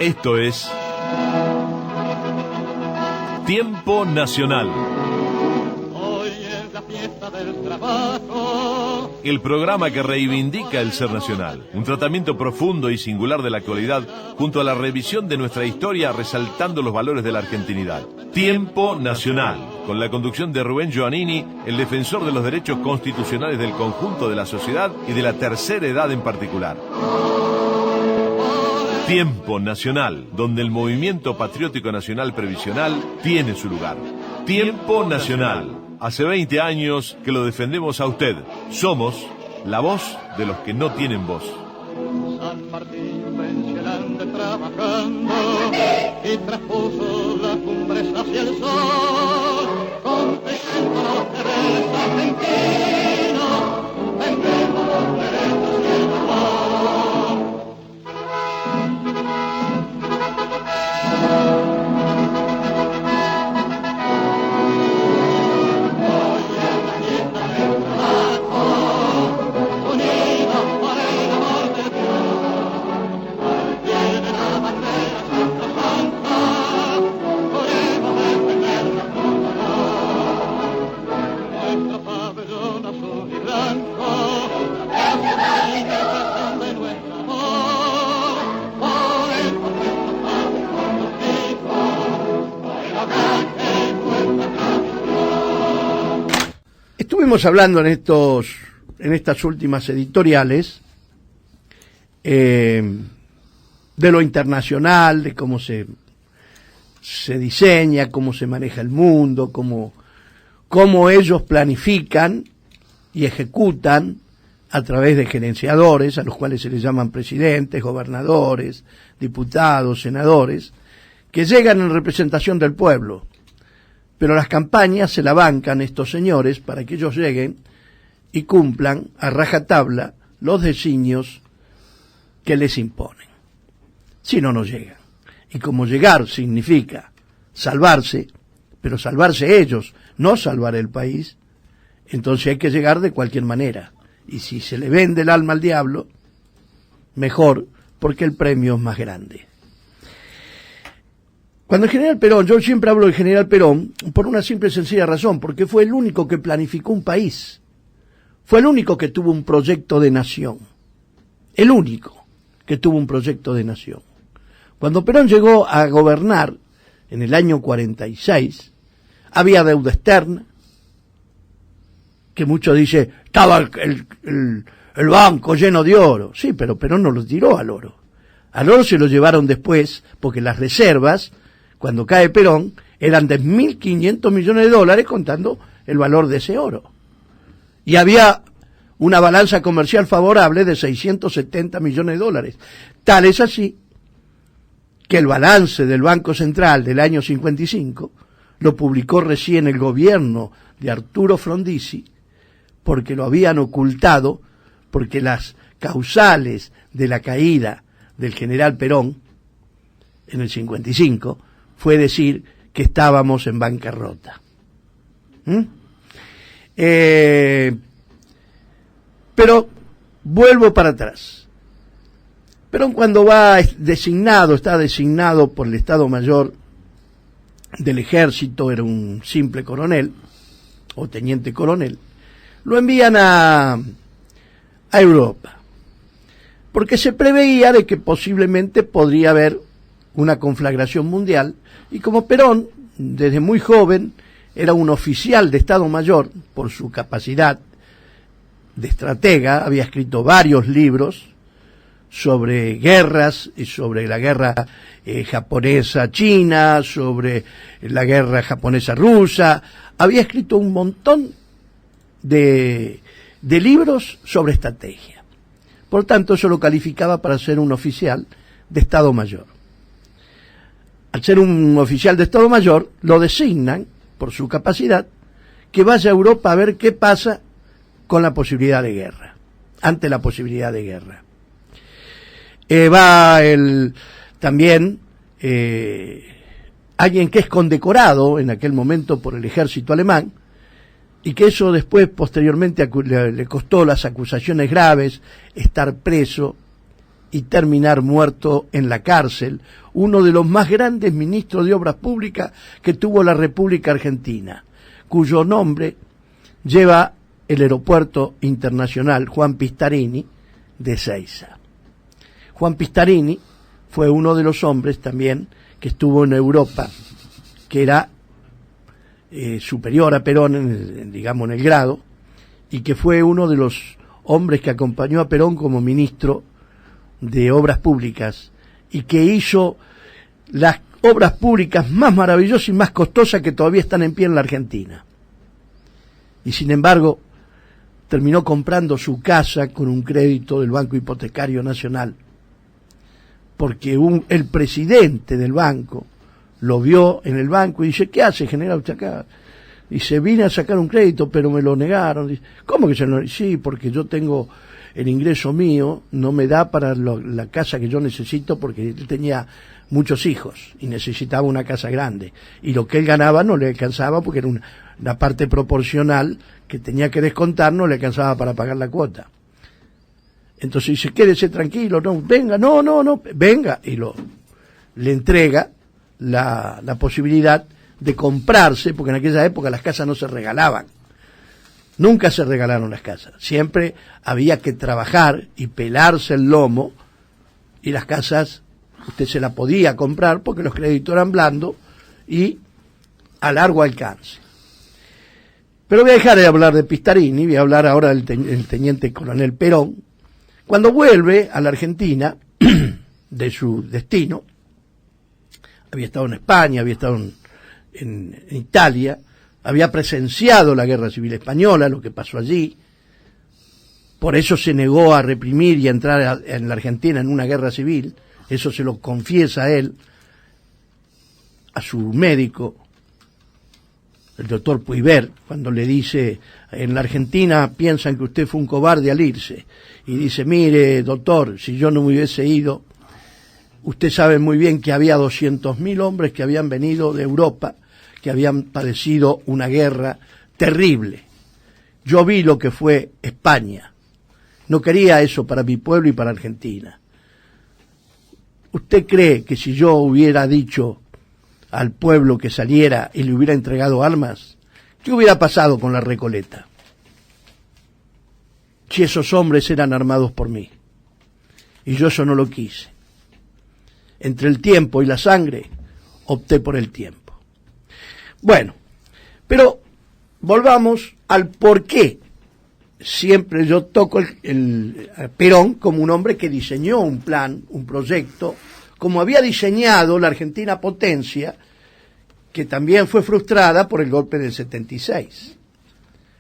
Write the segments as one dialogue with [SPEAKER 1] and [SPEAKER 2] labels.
[SPEAKER 1] Esto es Tiempo Nacional.
[SPEAKER 2] Hoy es la fiesta del trabajo.
[SPEAKER 1] El programa que reivindica el ser nacional. Un tratamiento profundo y singular de la actualidad, junto a la revisión de nuestra historia, resaltando los valores de la argentinidad. Tiempo Nacional, con la conducción de Rubén Giovannini, el defensor de los derechos constitucionales del conjunto de la sociedad y de la tercera edad en particular. Tiempo Nacional, donde el movimiento patriótico nacional previsional tiene su lugar. Tiempo Nacional. Hace 20 años que lo defendemos a usted. Somos la voz de los que no tienen voz.
[SPEAKER 2] San Martín pensionante trabajando y traspuso las cumbres hacia el sol. Contento los deberes argentinos, vendemos los derechos y el amor.
[SPEAKER 3] Estuvimos hablando en estas últimas editoriales de lo internacional, de cómo se diseña, cómo se maneja el mundo, cómo ellos planifican y ejecutan a través de gerenciadores, a los cuales se les llaman presidentes, gobernadores, diputados, senadores, que llegan en representación del pueblo. Pero las campañas se la bancan estos señores para que ellos lleguen y cumplan a rajatabla los designios que les imponen. Si no, no llegan. Y como llegar significa salvarse, pero salvarse ellos, no salvar el país, entonces hay que llegar de cualquier manera. Y si se le vende el alma al diablo, mejor, porque el premio es más grande. Cuando el general Perón, yo siempre hablo del general Perón por una simple y sencilla razón, porque fue el único que planificó un país, fue el único que tuvo un proyecto de nación, el único que tuvo un proyecto de nación. Cuando Perón llegó a gobernar en el año 46, había deuda externa, que muchos dicen, estaba el banco lleno de oro. Sí, pero Perón no lo tiró al oro. Al oro se lo llevaron después, porque las reservas, cuando cae Perón, eran de 1.500 millones de dólares contando el valor de ese oro. Y había una balanza comercial favorable de 670 millones de dólares. Tal es así que el balance del Banco Central del año 55 lo publicó recién el gobierno de Arturo Frondizi, porque lo habían ocultado, porque las causales de la caída del general Perón en el 55 fue decir que estábamos en bancarrota. Pero vuelvo para atrás. Perón, cuando está designado por el Estado Mayor del Ejército, era un simple coronel o teniente coronel, lo envían a Europa, porque se preveía de que posiblemente podría haber una conflagración mundial, y como Perón, desde muy joven, era un oficial de Estado Mayor, por su capacidad de estratega, había escrito varios libros sobre guerras y sobre la guerra japonesa-china, sobre la guerra japonesa-rusa, había escrito un montón de libros sobre estrategia. Por tanto, eso lo calificaba para ser un oficial de Estado Mayor. Al ser un oficial de Estado Mayor, lo designan, por su capacidad, que vaya a Europa a ver qué pasa con la posibilidad de guerra, ante la posibilidad de guerra. Va también alguien que es condecorado en aquel momento por el ejército alemán, y que eso después, posteriormente, le costó las acusaciones graves, estar preso y terminar muerto en la cárcel, uno de los más grandes ministros de Obras Públicas que tuvo la República Argentina, cuyo nombre lleva el Aeropuerto Internacional Juan Pistarini de Ezeiza. Juan Pistarini fue uno de los hombres también que estuvo en Europa, que era superior a Perón, en el grado, y que fue uno de los hombres que acompañó a Perón como ministro de Obras Públicas y que hizo las obras públicas más maravillosas y más costosas que todavía están en pie en la Argentina. Y sin embargo, terminó comprando su casa con un crédito del Banco Hipotecario Nacional, porque el presidente del banco lo vio en el banco y dice: ¿qué hace, general, usted acá? Dice: vine a sacar un crédito, pero me lo negaron. Dice: ¿cómo que se lo? Sí, porque yo tengo el ingreso mío, no me da para la casa que yo necesito, porque él tenía muchos hijos y necesitaba una casa grande. Y lo que él ganaba no le alcanzaba, porque era una parte proporcional que tenía que descontar, no le alcanzaba para pagar la cuota. Entonces dice: quédese tranquilo, no, venga, no, venga. Y le entrega la posibilidad de comprarse, porque en aquella época las casas no se regalaban. Nunca se regalaron las casas. Siempre había que trabajar y pelarse el lomo, y las casas usted se las podía comprar porque los créditos eran blandos y a largo alcance. Pero voy a dejar de hablar de Pistarini, voy a hablar ahora del teniente coronel Perón. Cuando vuelve a la Argentina, de su destino, había estado en España, había estado en Italia, había presenciado la Guerra Civil Española, lo que pasó allí, por eso se negó a reprimir y a entrar en la Argentina en una guerra civil, eso se lo confiesa él a su médico, el doctor Puibert, cuando le dice: en la Argentina piensan que usted fue un cobarde al irse, y dice: mire, doctor, si yo no me hubiese ido, usted sabe muy bien que había 200.000 hombres que habían venido de Europa, que habían padecido una guerra terrible. Yo vi lo que fue España. No quería eso para mi pueblo y para Argentina. ¿Usted cree que si yo hubiera dicho al pueblo que saliera y le hubiera entregado armas, qué hubiera pasado con la Recoleta? Si esos hombres eran armados por mí. Y yo eso no lo quise. Entre el tiempo y la sangre, opté por el tiempo. Bueno, pero volvamos al por qué siempre yo toco el Perón como un hombre que diseñó un plan, un proyecto, como había diseñado la Argentina potencia, que también fue frustrada por el golpe del 76.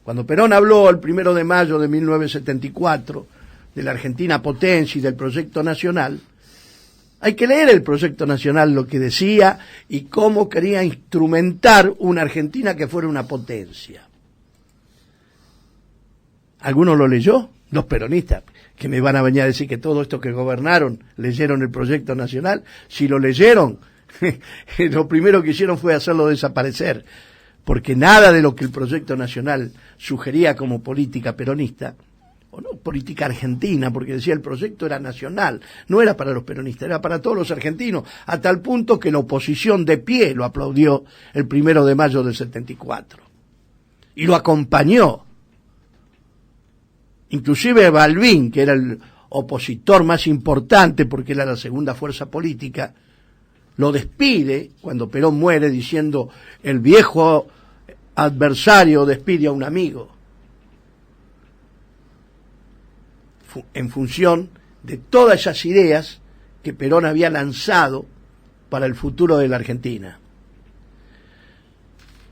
[SPEAKER 3] Cuando Perón habló el 1 de mayo de 1974 de la Argentina potencia y del proyecto nacional, hay que leer el proyecto nacional, lo que decía y cómo quería instrumentar una Argentina que fuera una potencia. ¿Alguno lo leyó? Los peronistas, que me van a venir a decir que todo esto que gobernaron leyeron el proyecto nacional. Si lo leyeron, lo primero que hicieron fue hacerlo desaparecer, porque nada de lo que el proyecto nacional sugería como política peronista, o no, política argentina, porque decía el proyecto era nacional, no era para los peronistas, era para todos los argentinos, a tal punto que la oposición de pie lo aplaudió el 1 de mayo del 74. Y lo acompañó. Inclusive Balbín, que era el opositor más importante porque era la segunda fuerza política, lo despide cuando Perón muere diciendo: el viejo adversario despide a un amigo, en función de todas esas ideas que Perón había lanzado para el futuro de la Argentina.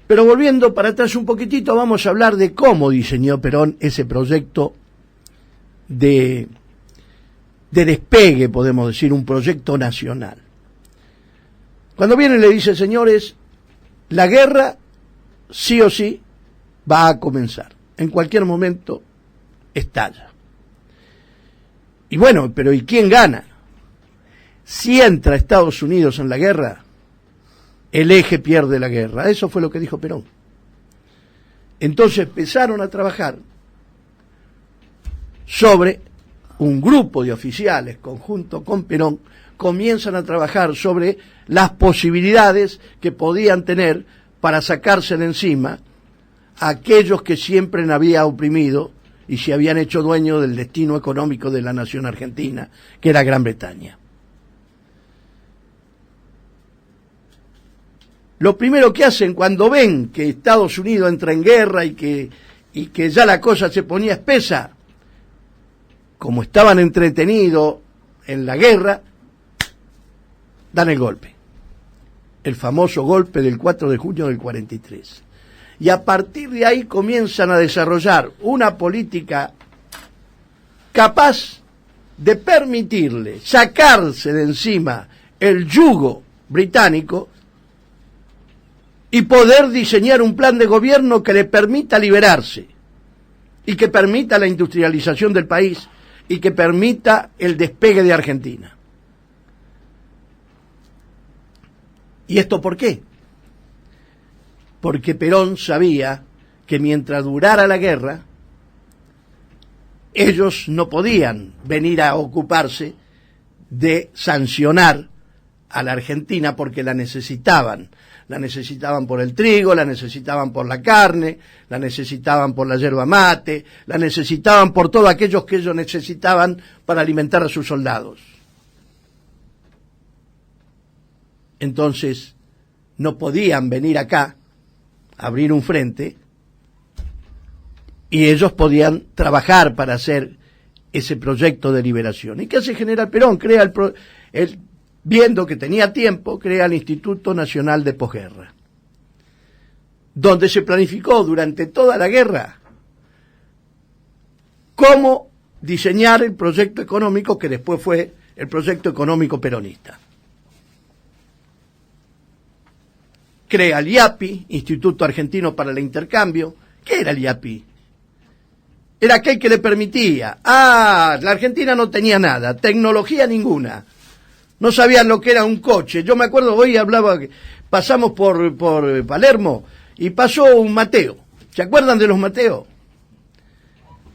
[SPEAKER 3] Pero volviendo para atrás un poquitito, vamos a hablar de cómo diseñó Perón ese proyecto de despegue, podemos decir, un proyecto nacional. Cuando viene y le dice: señores, la guerra sí o sí va a comenzar, en cualquier momento estalla. Y bueno, pero ¿y quién gana? Si entra Estados Unidos en la guerra, el eje pierde la guerra. Eso fue lo que dijo Perón. Entonces empezaron a trabajar sobre un grupo de oficiales, conjunto con Perón, comienzan a trabajar sobre las posibilidades que podían tener para sacarse de encima a aquellos que siempre había oprimido y se habían hecho dueños del destino económico de la nación argentina, que era Gran Bretaña. Lo primero que hacen cuando ven que Estados Unidos entra en guerra y que ya la cosa se ponía espesa, como estaban entretenidos en la guerra, dan el golpe. El famoso golpe del 4 de junio del 43. Y a partir de ahí comienzan a desarrollar una política capaz de permitirle sacarse de encima el yugo británico y poder diseñar un plan de gobierno que le permita liberarse y que permita la industrialización del país y que permita el despegue de Argentina. ¿Y esto por qué? Porque Perón sabía que mientras durara la guerra, ellos no podían venir a ocuparse de sancionar a la Argentina porque la necesitaban. La necesitaban por el trigo, la necesitaban por la carne, la necesitaban por la yerba mate, la necesitaban por todo aquello que ellos necesitaban para alimentar a sus soldados. Entonces, no podían venir acá, abrir un frente, y ellos podían trabajar para hacer ese proyecto de liberación. ¿Y qué hace General Perón? Crea viendo que tenía tiempo, crea el Instituto Nacional de Posguerra, donde se planificó durante toda la guerra cómo diseñar el proyecto económico que después fue el proyecto económico peronista. Crea el IAPI, Instituto Argentino para el Intercambio. ¿Qué era el IAPI? Era aquel que le permitía. La Argentina no tenía nada, tecnología ninguna. No sabían lo que era un coche. Yo me acuerdo, hoy hablaba, pasamos por Palermo y pasó un Mateo. ¿Se acuerdan de los Mateos?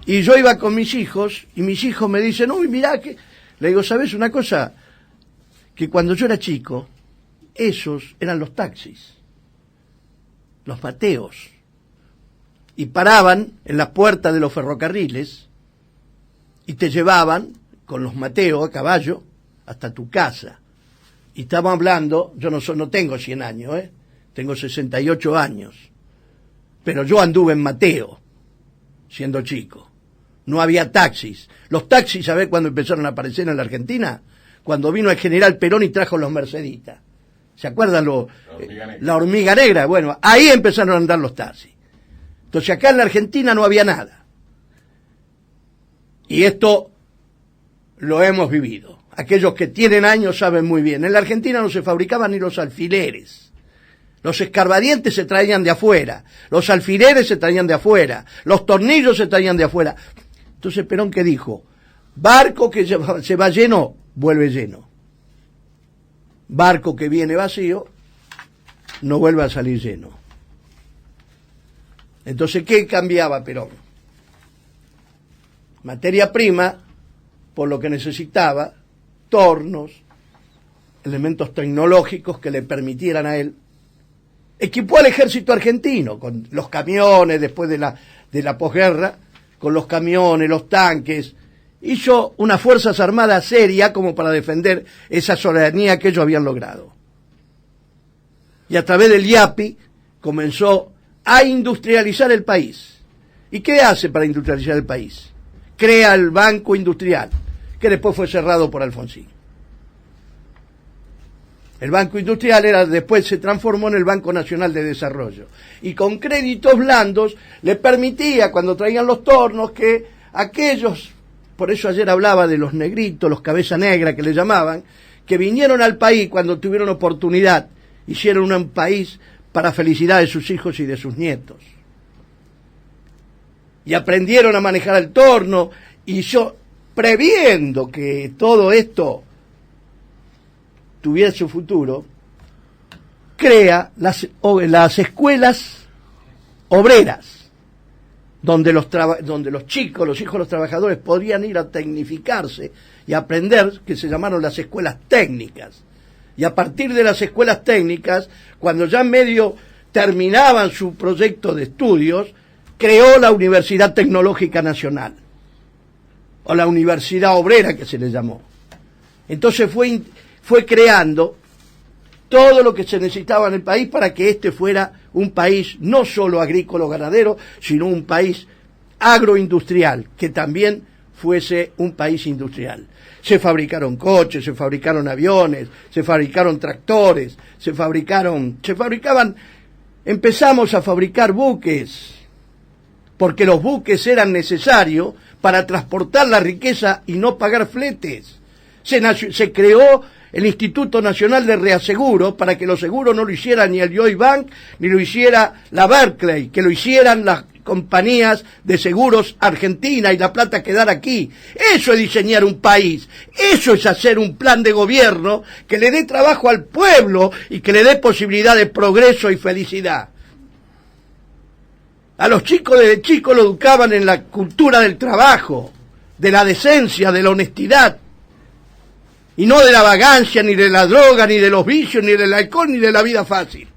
[SPEAKER 3] Y yo iba con mis hijos y mis hijos me dicen, uy, mirá que... Le digo, ¿sabes una cosa? Que cuando yo era chico, esos eran los taxis, los Mateos. Y paraban en las puertas de los ferrocarriles y te llevaban con los Mateos a caballo hasta tu casa. Y estamos hablando, yo no tengo 100 años, tengo 68 años, pero yo anduve en Mateo, siendo chico. No había taxis. Los taxis, ¿sabés cuándo empezaron a aparecer en la Argentina? Cuando vino el general Perón y trajo los Merceditas. ¿Se acuerdan la hormiga negra? Bueno, ahí empezaron a andar los taxis. Entonces acá en la Argentina no había nada. Y esto lo hemos vivido. Aquellos que tienen años saben muy bien. En la Argentina no se fabricaban ni los alfileres. Los escarbadientes se traían de afuera. Los alfileres se traían de afuera. Los tornillos se traían de afuera. Entonces Perón, ¿qué dijo? Barco que se va lleno, vuelve lleno. Barco que viene vacío, no vuelve a salir lleno. Entonces, ¿qué cambiaba Perón? Materia prima, por lo que necesitaba, tornos, elementos tecnológicos que le permitieran a él. Equipó al ejército argentino con los camiones después de la posguerra, con los camiones, los tanques. Hizo unas fuerzas armadas serias como para defender esa soberanía que ellos habían logrado. Y a través del IAPI comenzó a industrializar el país. ¿Y qué hace para industrializar el país? Crea el Banco Industrial, que después fue cerrado por Alfonsín. El Banco Industrial después se transformó en el Banco Nacional de Desarrollo. Y con créditos blandos le permitía, cuando traían los tornos, que aquellos, por eso ayer hablaba de los negritos, los cabeza negra que le llamaban, que vinieron al país cuando tuvieron oportunidad, hicieron un país para felicidad de sus hijos y de sus nietos. Y aprendieron a manejar el torno, y yo, previendo que todo esto tuviera su futuro, crea las escuelas obreras, donde los chicos, los hijos de los trabajadores podrían ir a tecnificarse y aprender, que se llamaron las escuelas técnicas. Y a partir de las escuelas técnicas, cuando ya medio terminaban su proyecto de estudios, creó la Universidad Tecnológica Nacional, o la Universidad Obrera, que se le llamó. Entonces fue creando todo lo que se necesitaba en el país para que este fuera un país no solo agrícola o ganadero, sino un país agroindustrial, que también fuese un país industrial. Se fabricaron coches, se fabricaron aviones, se fabricaron tractores, empezamos a fabricar buques, porque los buques eran necesarios para transportar la riqueza y no pagar fletes. Se creó el Instituto Nacional de Reaseguro para que los seguros no lo hiciera ni el Lloyds Bank ni lo hiciera la Barclay, que lo hicieran las compañías de seguros argentinas y la plata quedara aquí. Eso es diseñar un país, eso es hacer un plan de gobierno que le dé trabajo al pueblo y que le dé posibilidad de progreso y felicidad. A los chicos desde chicos lo educaban en la cultura del trabajo, de la decencia, de la honestidad, y no de la vagancia, ni de la droga, ni de los vicios, ni del alcohol, ni de la vida fácil.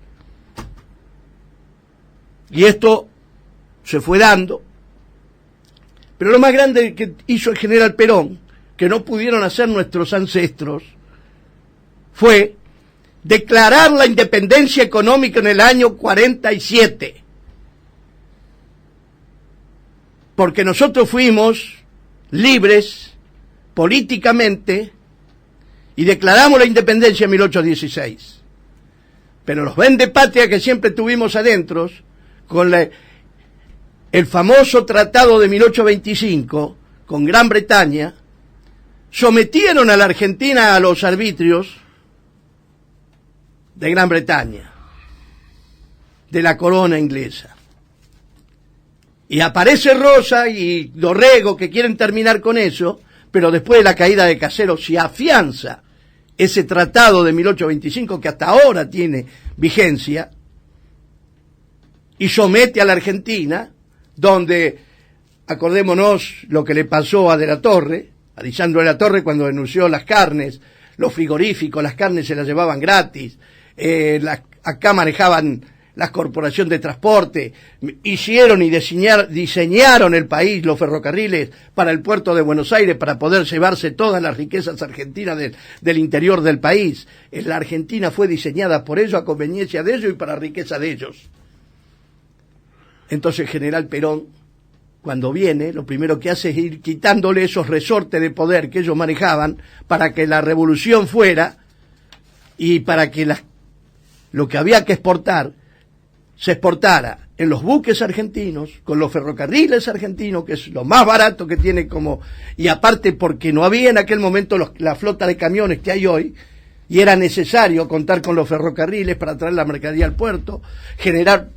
[SPEAKER 3] Y esto se fue dando. Pero lo más grande que hizo el general Perón, que no pudieron hacer nuestros ancestros, fue declarar la independencia económica en el año 47. Porque nosotros fuimos libres políticamente y declaramos la independencia en 1816. Pero los vendepatria que siempre tuvimos adentro, con el famoso tratado de 1825 con Gran Bretaña, sometieron a la Argentina a los arbitrios de Gran Bretaña, de la corona inglesa. Y aparece Rosa y Dorrego que quieren terminar con eso, pero después de la caída de Caseros se afianza ese tratado de 1825 que hasta ahora tiene vigencia y somete a la Argentina, donde, acordémonos lo que le pasó a De la Torre, a Lisandro de la Torre cuando denunció las carnes, los frigoríficos, las carnes se las llevaban gratis, acá manejaban la corporación de transporte, hicieron y diseñaron el país, los ferrocarriles para el puerto de Buenos Aires para poder llevarse todas las riquezas argentinas del interior del país. La Argentina fue diseñada por ellos, a conveniencia de ellos y para riqueza de ellos. Entonces el general Perón, cuando viene, lo primero que hace es ir quitándole esos resortes de poder que ellos manejaban para que la revolución fuera y para que lo que había que exportar se exportara en los buques argentinos, con los ferrocarriles argentinos, que es lo más barato que tiene y aparte porque no había en aquel momento la flota de camiones que hay hoy, y era necesario contar con los ferrocarriles para traer la mercadería al puerto, generar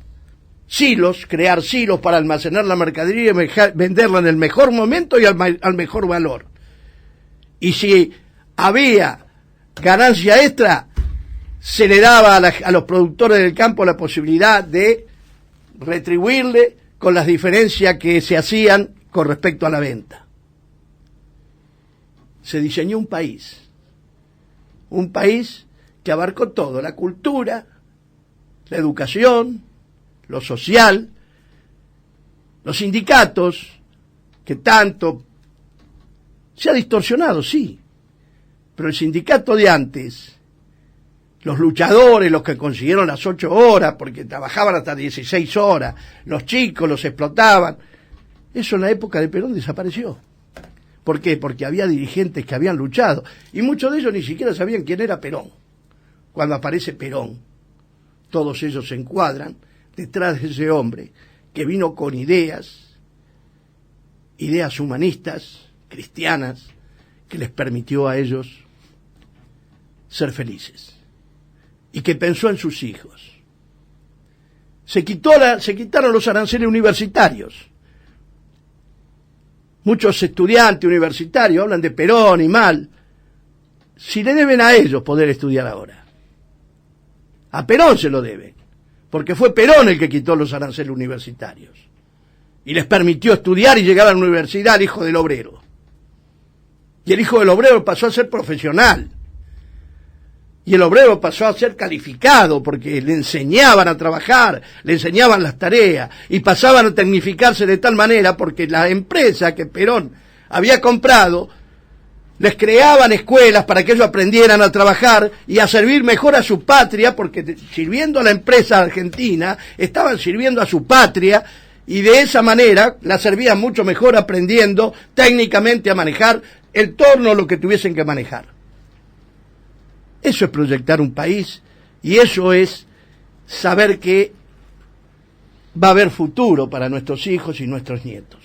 [SPEAKER 3] silos, crear silos para almacenar la mercadería y venderla en el mejor momento y al mejor valor. Y si había ganancia extra, se le daba a los productores del campo la posibilidad de retribuirle con las diferencias que se hacían con respecto a la venta. Se diseñó un país que abarcó todo, la cultura, la educación, lo social, los sindicatos, que tanto se ha distorsionado, sí, pero el sindicato de antes, los luchadores, los que consiguieron las 8 horas, porque trabajaban hasta 16 horas, los chicos los explotaban, eso en la época de Perón desapareció. ¿Por qué? Porque había dirigentes que habían luchado, y muchos de ellos ni siquiera sabían quién era Perón. Cuando aparece Perón, todos ellos se encuadran detrás de ese hombre que vino con ideas humanistas, cristianas, que les permitió a ellos ser felices. Y que pensó en sus hijos. Se quitaron los aranceles universitarios. Muchos estudiantes universitarios hablan de Perón y mal. Si le deben a ellos poder estudiar ahora. A Perón se lo deben. Porque fue Perón el que quitó los aranceles universitarios. y les permitió estudiar y llegar a la universidad al hijo del obrero. Y el hijo del obrero pasó a ser profesional. Y el obrero pasó a ser calificado porque le enseñaban a trabajar, le enseñaban las tareas y pasaban a tecnificarse de tal manera porque la empresa que Perón había comprado les creaban escuelas para que ellos aprendieran a trabajar y a servir mejor a su patria, porque sirviendo a la empresa argentina estaban sirviendo a su patria y de esa manera la servían mucho mejor aprendiendo técnicamente a manejar el torno, lo que tuviesen que manejar. Eso es proyectar un país y eso es saber que va a haber futuro para nuestros hijos y nuestros nietos.